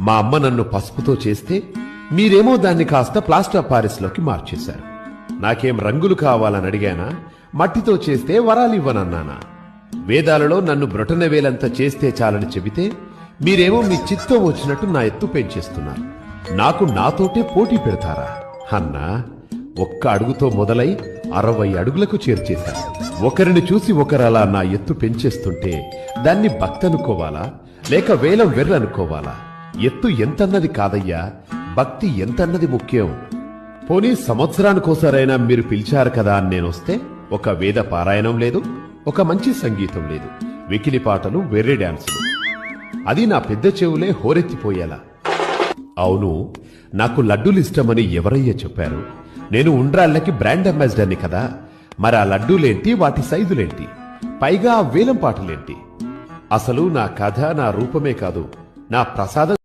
మా అమ్మ నన్ను పసుపుతో చేస్తే మీరేమో దాన్ని కాస్త ప్లాస్టర్ ఆఫ్ పారిస్ లోకి మార్చేశారు. నాకేం రంగులు కావాలని అడిగానా? మట్టితో చేస్తే వరాలివ్వనన్నానా? వేదాలలో నన్ను బ్రొటనవేలంత చేస్తే చాలని చెబితే మీరేమో మీ చిత్తం వచ్చినట్టు నా ఎత్తు పెంచేస్తున్నారు. నాకు నాతోటే పోటీ పెడతారా అన్నా? ఒక్క అడుగుతో మొదలై 60 అడుగులకు చేర్చేశాను. ఒకరిని చూసి ఒకరలా నా ఎత్తు పెంచేస్తుంటే దాన్ని భక్తనుకోవాలా లేక వేలం వెర్రనుకోవాలా? ఎత్తు ఎంతన్నది కాదయ్యా, భక్తి ఎంతన్నది ముఖ్యం. పోనీ సంవత్సరానికోసారైనా మీరు పిలిచారు కదా అని నేనొస్తే ఒక వేద పారాయణం లేదు, ఒక మంచి సంగీతం లేదు, వెకిలి పాటలు, వెర్రి డాన్సులు. అది నా పెద్ద చెవులే హోరెత్తిపోయేలా. అవును, నాకు లడ్డూలిష్టమని ఎవరయ్యా చెప్పారు? నేను ఉండ్రాళ్ళకి బ్రాండ్ అంబాసిడర్ని కదా. మరి ఆ లడ్డూలేంటి, వాటి సైజులేంటి, పైగా ఆ వేలం పాటలేంటి? అసలు నా కథ, నా రూపమే కాదు, నా ప్రసాదం